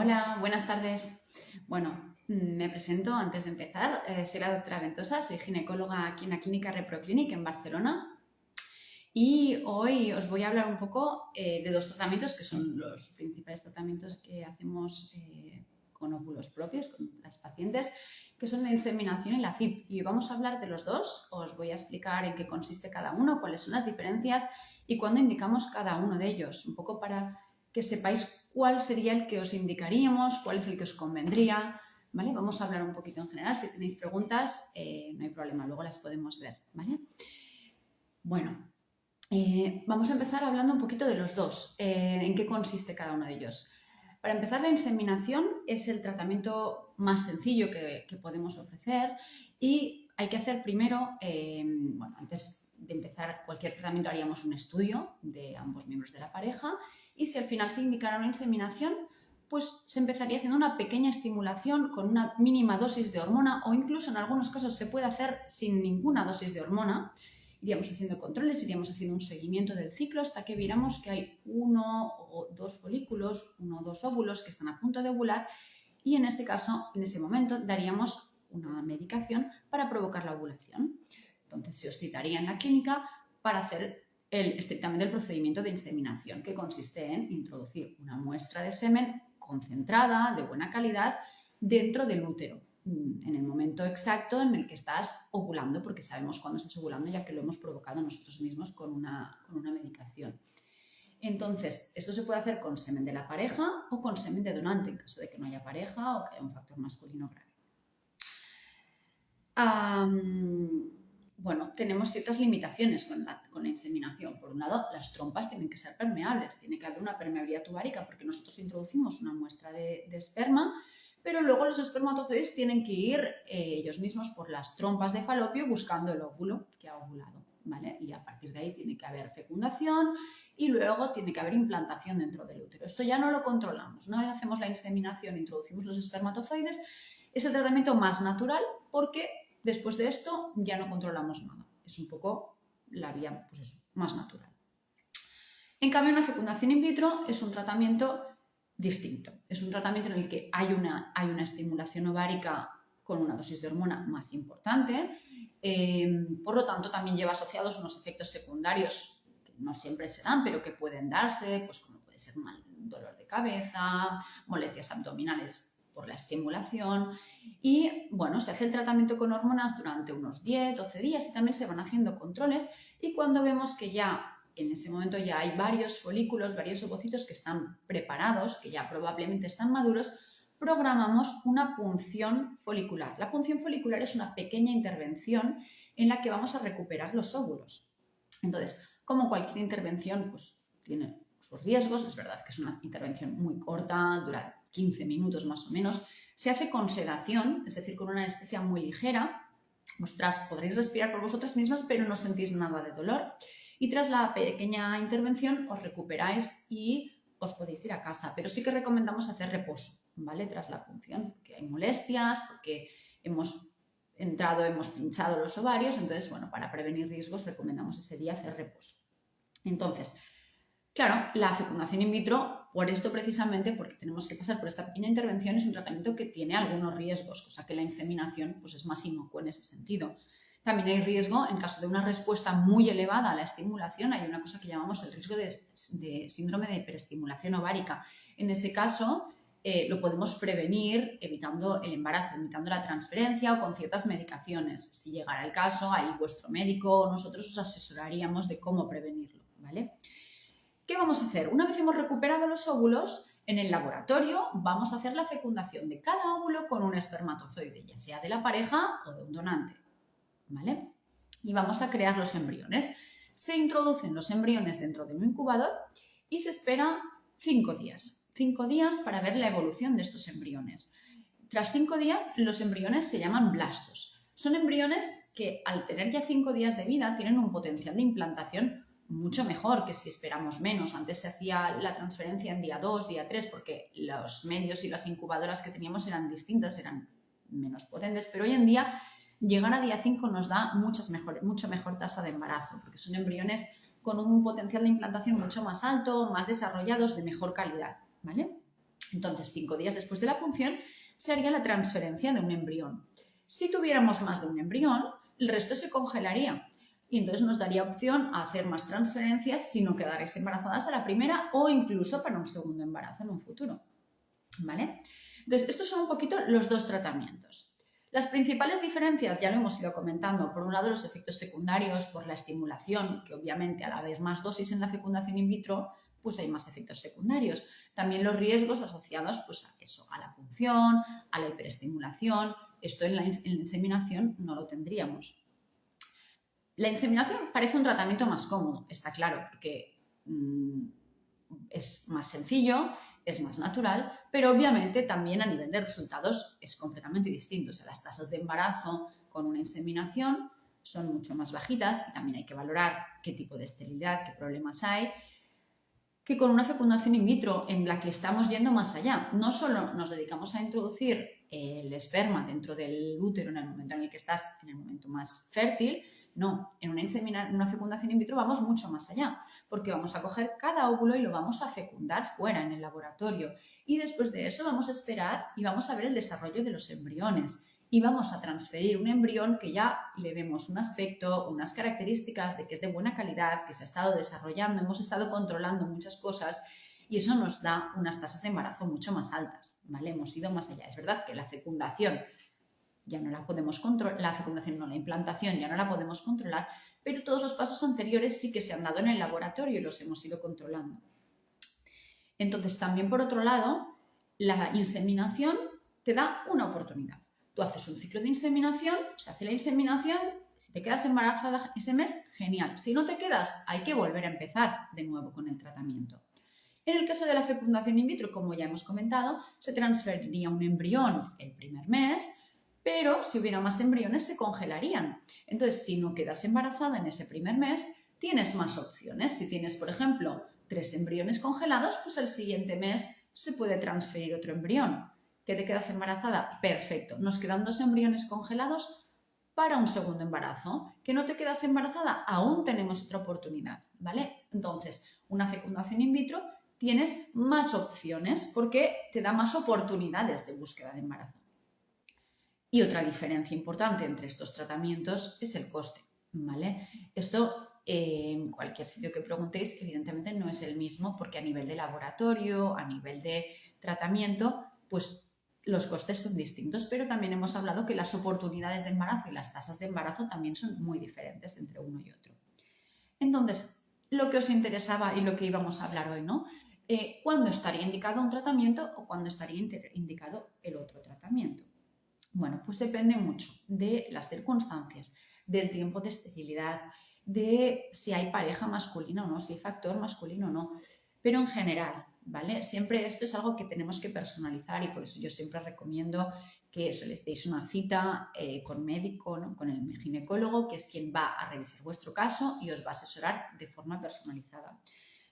Hola, buenas tardes. Bueno, me presento antes de empezar. Soy la doctora Ventosa, soy ginecóloga aquí en la clínica ReproClinic en Barcelona y hoy os voy a hablar un poco de dos tratamientos que son los principales tratamientos que hacemos con óvulos propios, con las pacientes, que son la inseminación y la FIP. Y hoy vamos a hablar de los dos. Os voy a explicar en qué consiste cada uno, cuáles son las diferencias y cuándo indicamos cada uno de ellos, un poco para que sepáis cuál sería el que os indicaríamos, cuál es el que os convendría, ¿vale? Vamos a hablar un poquito en general. Si tenéis preguntas, no hay problema, luego las podemos ver, ¿vale? Bueno, vamos a empezar hablando un poquito de los dos, en qué consiste cada uno de ellos. Para empezar, la inseminación es el tratamiento más sencillo que podemos ofrecer y hay que hacer primero, bueno, antes de empezar cualquier tratamiento haríamos un estudio de ambos miembros de la pareja y si al final se indicara una inseminación, pues se empezaría haciendo una pequeña estimulación con una mínima dosis de hormona o incluso en algunos casos se puede hacer sin ninguna dosis de hormona. Iríamos haciendo controles, iríamos haciendo un seguimiento del ciclo hasta que viéramos que hay uno o dos folículos, uno o dos óvulos que están a punto de ovular y en ese caso, en ese momento, daríamos una medicación para provocar la ovulación. Entonces se os citaría en la clínica para hacer estrictamente el procedimiento de inseminación, que consiste en introducir una muestra de semen concentrada, de buena calidad, dentro del útero, en el momento exacto en el que estás ovulando, porque sabemos cuándo estás ovulando ya que lo hemos provocado nosotros mismos con una medicación. Entonces, esto se puede hacer con semen de la pareja o con semen de donante, en caso de que no haya pareja o que haya un factor masculino grave. Bueno, tenemos ciertas limitaciones con la inseminación. Por un lado, las trompas tienen que ser permeables, tiene que haber una permeabilidad tubaria porque nosotros introducimos una muestra de esperma, pero luego los espermatozoides tienen que ir ellos mismos por las trompas de falopio buscando el óvulo que ha ovulado, ¿vale? Y a partir de ahí tiene que haber fecundación y luego tiene que haber implantación dentro del útero. Esto ya no lo controlamos. Una vez hacemos la inseminación, introducimos los espermatozoides, es el tratamiento más natural porque después de esto ya no controlamos nada. Es un poco la vía, pues eso, más natural. En cambio, una fecundación in vitro es un tratamiento distinto. Es un tratamiento en el que hay una estimulación ovárica con una dosis de hormona más importante. Por lo tanto, también lleva asociados unos efectos secundarios que no siempre se dan, pero que pueden darse, pues como puede ser dolor de cabeza, molestias abdominales por la estimulación y bueno, se hace el tratamiento con hormonas durante unos 10, 12 días y también se van haciendo controles y cuando vemos que ya en ese momento ya hay varios folículos, varios ovocitos que están preparados, que ya probablemente están maduros, programamos una punción folicular. La punción folicular es una pequeña intervención en la que vamos a recuperar los óvulos. Entonces, como cualquier intervención, pues tiene sus riesgos. Es verdad que es una intervención muy corta, dura 15 minutos más o menos. Se hace con sedación, es decir, con una anestesia muy ligera. Vosotras podréis respirar por vosotras mismas, pero no sentís nada de dolor. Y tras la pequeña intervención os recuperáis y os podéis ir a casa. Pero sí que recomendamos hacer reposo, ¿vale? Tras la punción, porque hay molestias, porque hemos pinchado los ovarios. Entonces, bueno, para prevenir riesgos recomendamos ese día hacer reposo. Entonces, claro, la fecundación in vitro, por esto precisamente, porque tenemos que pasar por esta pequeña intervención, es un tratamiento que tiene algunos riesgos, cosa que la inseminación pues, es más inocuo en ese sentido. También hay riesgo, en caso de una respuesta muy elevada a la estimulación, hay una cosa que llamamos el riesgo de síndrome de hiperestimulación ovárica. En ese caso, lo podemos prevenir evitando el embarazo, evitando la transferencia o con ciertas medicaciones. Si llegara el caso, ahí vuestro médico o nosotros os asesoraríamos de cómo prevenirlo, ¿vale? ¿Qué vamos a hacer? Una vez hemos recuperado los óvulos, en el laboratorio vamos a hacer la fecundación de cada óvulo con un espermatozoide, ya sea de la pareja o de un donante, ¿vale? Y vamos a crear los embriones. Se introducen los embriones dentro de un incubador y se espera 5 días. 5 días para ver la evolución de estos embriones. Tras 5 días, los embriones se llaman blastos. Son embriones que, al tener ya 5 días de vida, tienen un potencial de implantación mucho mejor que si esperamos menos. Antes se hacía la transferencia en día 2, día 3, porque los medios y las incubadoras que teníamos eran distintas, eran menos potentes, pero hoy en día llegar a día 5 nos da mucho mejor tasa de embarazo, porque son embriones con un potencial de implantación mucho más alto, más desarrollados, de mejor calidad, ¿vale? Entonces, 5 días después de la punción se haría la transferencia de un embrión. Si tuviéramos más de un embrión, el resto se congelaría y entonces nos daría opción a hacer más transferencias si no quedarais embarazadas a la primera o incluso para un segundo embarazo en un futuro. ¿Vale? Entonces, estos son un poquito los dos tratamientos. Las principales diferencias ya lo hemos ido comentando. Por un lado, los efectos secundarios por la estimulación, que obviamente al haber más dosis en la fecundación in vitro, pues hay más efectos secundarios. También los riesgos asociados pues, a eso, a la punción, a la hiperestimulación. Esto en la inseminación no lo tendríamos. La inseminación parece un tratamiento más cómodo, está claro, porque es más sencillo, es más natural, pero obviamente también a nivel de resultados es completamente distinto. O sea, las tasas de embarazo con una inseminación son mucho más bajitas y también hay que valorar qué tipo de esterilidad, qué problemas hay, que con una fecundación in vitro en la que estamos yendo más allá. No solo nos dedicamos a introducir el esperma dentro del útero en el momento en el que estás, en el momento más fértil, no, en una fecundación in vitro vamos mucho más allá, porque vamos a coger cada óvulo y lo vamos a fecundar fuera en el laboratorio. Y después de eso vamos a esperar y vamos a ver el desarrollo de los embriones. Y vamos a transferir un embrión que ya le vemos un aspecto, unas características de que es de buena calidad, que se ha estado desarrollando, hemos estado controlando muchas cosas y eso nos da unas tasas de embarazo mucho más altas, ¿vale? Hemos ido más allá. Es verdad que la fecundación ya no la podemos controlar, la fecundación no, la implantación ya no la podemos controlar, pero todos los pasos anteriores sí que se han dado en el laboratorio y los hemos ido controlando. Entonces, también por otro lado, la inseminación te da una oportunidad. Tú haces un ciclo de inseminación, se hace la inseminación, si te quedas embarazada ese mes, genial. Si no te quedas, hay que volver a empezar de nuevo con el tratamiento. En el caso de la fecundación in vitro, como ya hemos comentado, se transferiría un embrión el primer mes, pero si hubiera más embriones se congelarían. Entonces, si no quedas embarazada en ese primer mes, tienes más opciones. Si tienes, por ejemplo, 3 embriones congelados, pues el siguiente mes se puede transferir otro embrión. ¿Que te quedas embarazada? Perfecto. Nos quedan 2 embriones congelados para un segundo embarazo. ¿Que no te quedas embarazada? Aún tenemos otra oportunidad, ¿vale? Entonces, una fecundación in vitro tienes más opciones porque te da más oportunidades de búsqueda de embarazo. Y otra diferencia importante entre estos tratamientos es el coste, ¿vale? Esto en cualquier sitio que preguntéis, evidentemente no es el mismo porque a nivel de laboratorio, a nivel de tratamiento, pues los costes son distintos, pero también hemos hablado que las oportunidades de embarazo y las tasas de embarazo también son muy diferentes entre uno y otro. Entonces, lo que os interesaba y lo que íbamos a hablar hoy, ¿no? ¿Cuándo estaría indicado un tratamiento o cuándo estaría indicado el otro tratamiento? Bueno, pues depende mucho de las circunstancias, del tiempo de esterilidad, de si hay pareja masculina o no, si hay factor masculino o no, pero en general, ¿vale? Siempre esto es algo que tenemos que personalizar y por eso yo siempre recomiendo que solicéis una cita con médico, ¿no? Con el ginecólogo, que es quien va a revisar vuestro caso y os va a asesorar de forma personalizada.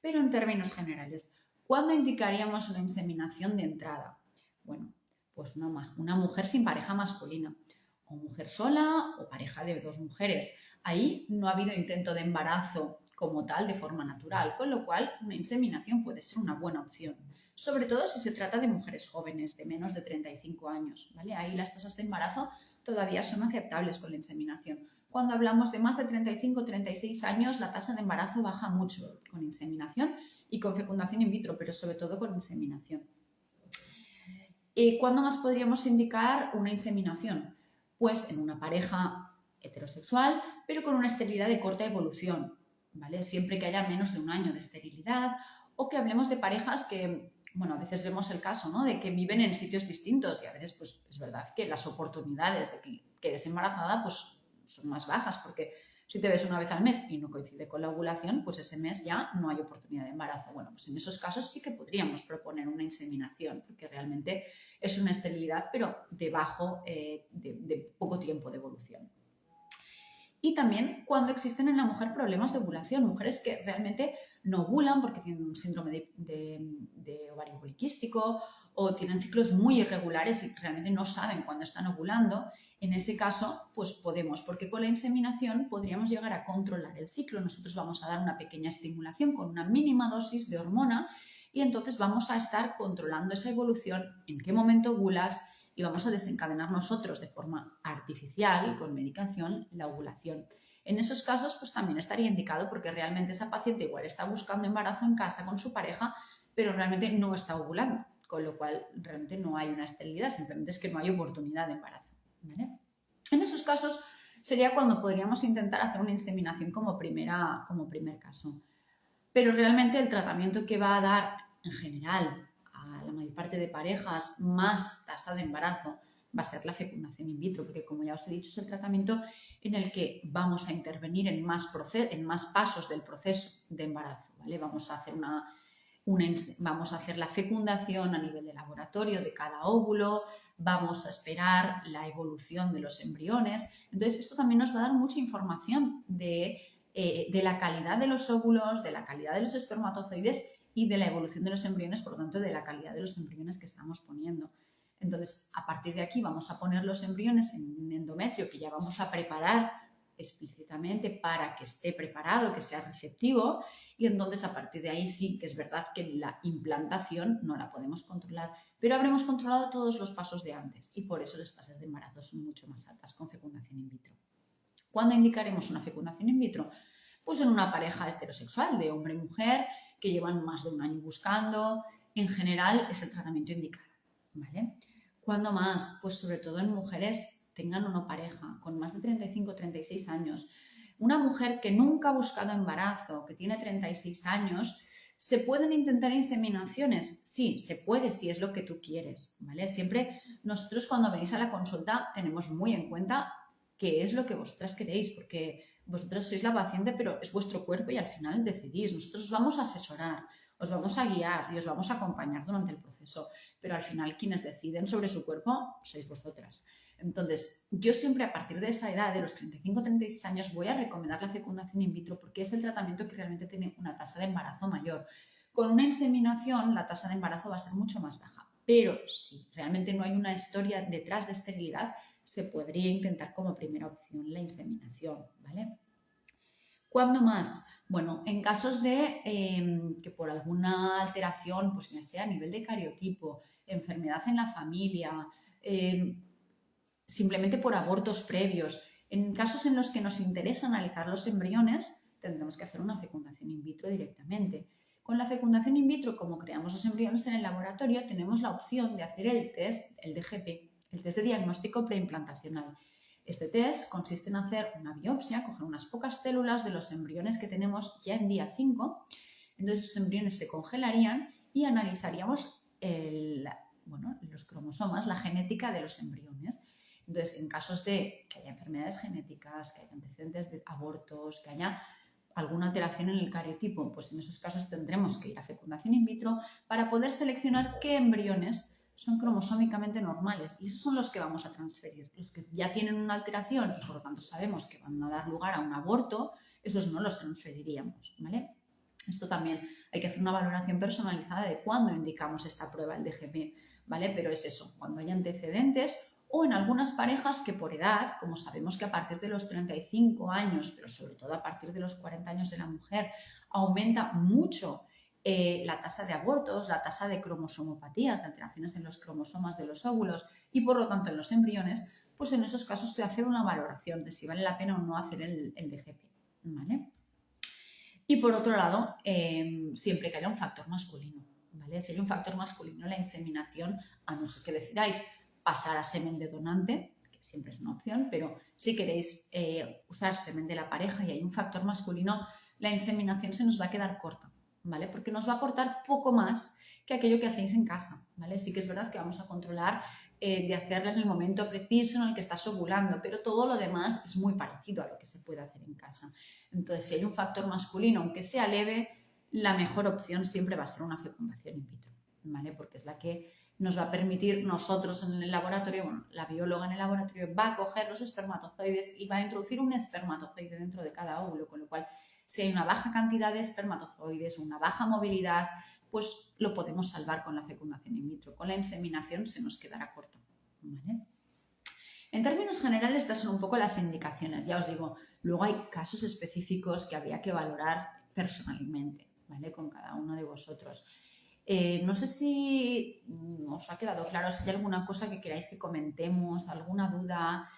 Pero en términos generales, ¿cuándo indicaríamos una inseminación de entrada? Bueno, pues una mujer sin pareja masculina, o mujer sola o pareja de 2 mujeres. Ahí no ha habido intento de embarazo como tal de forma natural, con lo cual una inseminación puede ser una buena opción, sobre todo si se trata de mujeres jóvenes de menos de 35 años, ¿vale? Ahí las tasas de embarazo todavía son aceptables con la inseminación. Cuando hablamos de más de 35 o 36 años, la tasa de embarazo baja mucho con inseminación y con fecundación in vitro, pero sobre todo con inseminación. ¿Cuándo más podríamos indicar una inseminación? Pues en una pareja heterosexual, pero con una esterilidad de corta evolución, ¿vale? Siempre que haya menos de un año de esterilidad o que hablemos de parejas que, bueno, a veces vemos el caso, ¿no? De que viven en sitios distintos y a veces, pues, es verdad que las oportunidades de que quedes embarazada, pues, son más bajas porque si te ves una vez al mes y no coincide con la ovulación, pues ese mes ya no hay oportunidad de embarazo. Bueno, pues en esos casos sí que podríamos proponer una inseminación, porque realmente es una esterilidad, pero de poco tiempo de evolución. Y también cuando existen en la mujer problemas de ovulación, mujeres que realmente no ovulan porque tienen un síndrome de ovario poliquístico o tienen ciclos muy irregulares y realmente no saben cuándo están ovulando. En ese caso, pues podemos, porque con la inseminación podríamos llegar a controlar el ciclo. Nosotros vamos a dar una pequeña estimulación con una mínima dosis de hormona y entonces vamos a estar controlando esa evolución, en qué momento ovulas, y vamos a desencadenar nosotros de forma artificial, con medicación, la ovulación. En esos casos, pues también estaría indicado porque realmente esa paciente igual está buscando embarazo en casa con su pareja, pero realmente no está ovulando, con lo cual realmente no hay una esterilidad, simplemente es que no hay oportunidad de embarazo, ¿vale? En esos casos sería cuando podríamos intentar hacer una inseminación como primer caso. Pero realmente el tratamiento que va a dar en general a la mayor parte de parejas más tasa de embarazo va a ser la fecundación in vitro, porque como ya os he dicho es el tratamiento en el que vamos a intervenir en más pasos del proceso de embarazo, ¿vale? Vamos a hacer la fecundación a nivel de laboratorio de cada óvulo, vamos a esperar la evolución de los embriones. Entonces, esto también nos va a dar mucha información de la calidad de los óvulos, de la calidad de los espermatozoides y de la evolución de los embriones, por lo tanto, de la calidad de los embriones que estamos poniendo. Entonces, a partir de aquí vamos a poner los embriones en un endometrio que ya vamos a preparar explícitamente para que esté preparado, que sea receptivo, y entonces a partir de ahí sí que es verdad que la implantación no la podemos controlar, pero habremos controlado todos los pasos de antes y por eso las tasas de embarazo son mucho más altas con fecundación in vitro. ¿Cuándo indicaremos una fecundación in vitro? Pues en una pareja heterosexual de hombre y mujer que llevan más de un año buscando, en general es el tratamiento indicado, ¿vale? ¿Cuándo más? Pues sobre todo en mujeres tengan una pareja con más de 35 o 36 años. Una mujer que nunca ha buscado embarazo, que tiene 36 años, ¿se pueden intentar inseminaciones? Sí, se puede si es lo que tú quieres, ¿vale? Siempre nosotros cuando venís a la consulta tenemos muy en cuenta qué es lo que vosotras queréis, porque vosotras sois la paciente, pero es vuestro cuerpo y al final decidís. Nosotros os vamos a asesorar, os vamos a guiar y os vamos a acompañar durante el proceso, pero al final quienes deciden sobre su cuerpo sois vosotras. Entonces, yo siempre a partir de esa edad, de los 35-36 años, voy a recomendar la fecundación in vitro porque es el tratamiento que realmente tiene una tasa de embarazo mayor. Con una inseminación, la tasa de embarazo va a ser mucho más baja, pero si realmente no hay una historia detrás de esterilidad, se podría intentar como primera opción la inseminación, ¿vale? ¿Cuándo más? Bueno, en casos de que por alguna alteración, pues ya sea a nivel de cariotipo, enfermedad en la familia, simplemente por abortos previos, en casos en los que nos interesa analizar los embriones, tendremos que hacer una fecundación in vitro directamente. Con la fecundación in vitro, como creamos los embriones en el laboratorio, tenemos la opción de hacer el test, el DGP, el test de diagnóstico preimplantacional. Este test consiste en hacer una biopsia, coger unas pocas células de los embriones que tenemos ya en día 5, entonces esos embriones se congelarían y analizaríamos los cromosomas, la genética de los embriones. Entonces, en casos de que haya enfermedades genéticas, que haya antecedentes de abortos, que haya alguna alteración en el cariotipo, pues en esos casos tendremos que ir a fecundación in vitro para poder seleccionar qué embriones son cromosómicamente normales y esos son los que vamos a transferir. Los que ya tienen una alteración y por lo tanto sabemos que van a dar lugar a un aborto, esos no los transferiríamos, ¿vale? Esto también hay que hacer una valoración personalizada de cuándo indicamos esta prueba, el DGP, ¿vale? Pero es eso, cuando hay antecedentes o en algunas parejas que por edad, como sabemos que a partir de los 35 años, pero sobre todo a partir de los 40 años de la mujer, aumenta mucho la tasa de abortos, la tasa de cromosomopatías, de alteraciones en los cromosomas de los óvulos y por lo tanto en los embriones, pues en esos casos se hace una valoración de si vale la pena o no hacer el DGP, ¿vale? Y por otro lado, siempre que haya un factor masculino, ¿vale? Si hay un factor masculino, la inseminación, a no ser que decidáis pasar a semen de donante, que siempre es una opción, pero si queréis usar semen de la pareja y hay un factor masculino, la inseminación se nos va a quedar corta, ¿vale? Porque nos va a aportar poco más que aquello que hacéis en casa, ¿vale? Sí que es verdad que vamos a controlar de hacerla en el momento preciso en el que estás ovulando, pero todo lo demás es muy parecido a lo que se puede hacer en casa. Entonces, si hay un factor masculino, aunque sea leve, la mejor opción siempre va a ser una fecundación in vitro, ¿vale? Porque es la que nos va a permitir nosotros en el laboratorio, bueno, la bióloga en el laboratorio va a coger los espermatozoides y va a introducir un espermatozoide dentro de cada óvulo, con lo cual si hay una baja cantidad de espermatozoides, una baja movilidad, pues lo podemos salvar con la fecundación in vitro. Con la inseminación se nos quedará corto, ¿vale? En términos generales, estas son un poco las indicaciones. Ya os digo, luego hay casos específicos que habría que valorar personalmente, ¿vale? Con cada uno de vosotros. No sé si os ha quedado claro, si hay alguna cosa que queráis que comentemos, alguna duda.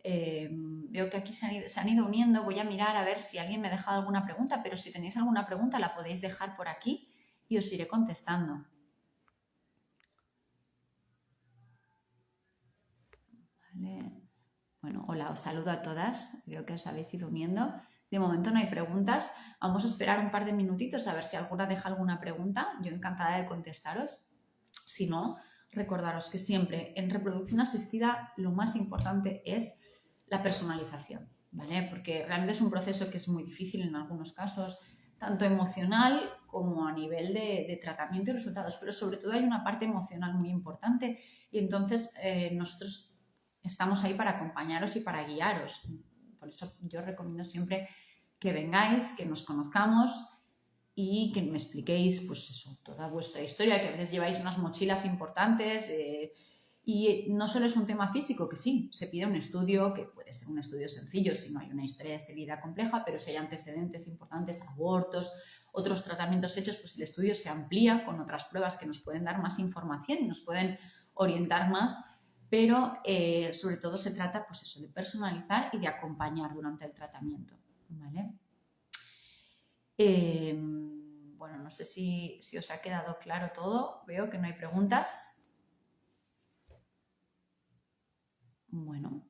Veo que aquí se han ido uniendo. Voy a mirar a ver si alguien me ha dejado alguna pregunta, pero si tenéis alguna pregunta la podéis dejar por aquí y os iré contestando. Vale. Bueno, hola, os saludo a todas. Veo que os habéis ido uniendo. De momento no hay preguntas. Vamos a esperar un par de minutitos a ver si alguna deja alguna pregunta. Yo encantada de contestaros. Si no, recordaros que siempre en reproducción asistida lo más importante es la personalización, ¿vale? Porque realmente es un proceso que es muy difícil en algunos casos, tanto emocional como a nivel de tratamiento y resultados, pero sobre todo hay una parte emocional muy importante y entonces nosotros estamos ahí para acompañaros y para guiaros. Por eso yo recomiendo siempre que vengáis, que nos conozcamos y que me expliquéis, pues eso, toda vuestra historia, que a veces lleváis unas mochilas importantes y no solo es un tema físico, que sí, se pide un estudio, que puede ser un estudio sencillo si no hay una historia de esterilidad compleja, pero si hay antecedentes importantes, abortos, otros tratamientos hechos, pues el estudio se amplía con otras pruebas que nos pueden dar más información y nos pueden orientar más, pero sobre todo se trata, pues eso, de personalizar y de acompañar durante el tratamiento, ¿vale? Bueno, no sé si os ha quedado claro todo. Veo que no hay preguntas. Bueno.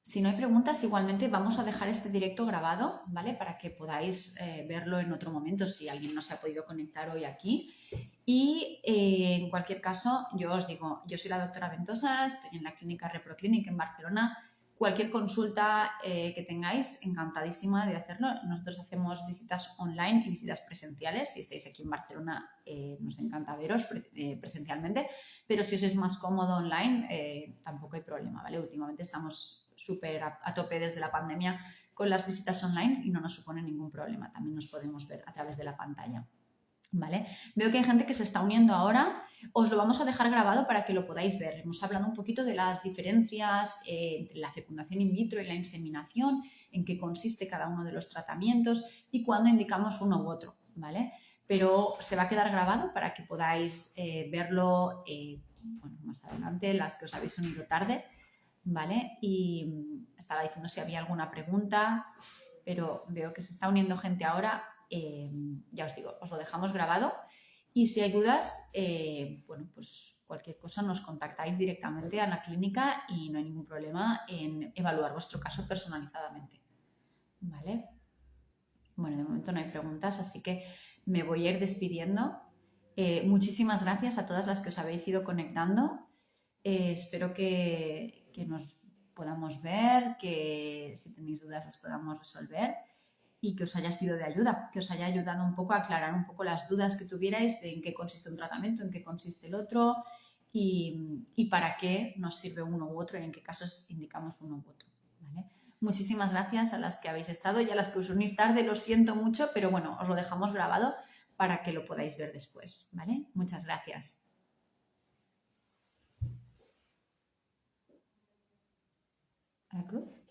Si no hay preguntas, igualmente vamos a dejar este directo grabado, ¿vale? Para que podáis verlo en otro momento si alguien no se ha podido conectar hoy aquí. Y en cualquier caso, yo os digo, yo soy la doctora Ventosa, estoy en la clínica ReproClinic en Barcelona. Cualquier consulta que tengáis, encantadísima de hacerlo. Nosotros hacemos visitas online y visitas presenciales. Si estáis aquí en Barcelona, nos encanta veros presencialmente, pero si os es más cómodo online, tampoco hay problema, ¿vale? Últimamente estamos súper a tope desde la pandemia con las visitas online y no nos supone ningún problema. También nos podemos ver a través de la pantalla. ¿Vale? Veo que hay gente que se está uniendo ahora. Os lo vamos a dejar grabado para que lo podáis ver. Hemos hablado un poquito de las diferencias entre la fecundación in vitro y la inseminación, en qué consiste cada uno de los tratamientos y cuándo indicamos uno u otro, ¿vale? Pero se va a quedar grabado para que podáis verlo bueno, más adelante, las que os habéis unido tarde, ¿vale? Y estaba diciendo si había alguna pregunta, pero veo que se está uniendo gente ahora. Ya os digo, os lo dejamos grabado y si hay dudas, bueno, pues cualquier cosa nos contactáis directamente a la clínica y no hay ningún problema en evaluar vuestro caso personalizadamente, ¿vale? Bueno, de momento no hay preguntas, así que me voy a ir despidiendo. Muchísimas gracias a todas las que os habéis ido conectando. Espero que nos podamos ver, que si tenéis dudas las podamos resolver y que os haya sido de ayuda, que os haya ayudado un poco a aclarar un poco las dudas que tuvierais de en qué consiste un tratamiento, en qué consiste el otro y para qué nos sirve uno u otro y en qué casos indicamos uno u otro, ¿vale? Muchísimas gracias a las que habéis estado y a las que os unís tarde, lo siento mucho, pero bueno, os lo dejamos grabado para que lo podáis ver después, ¿vale? Muchas gracias. A la cruz.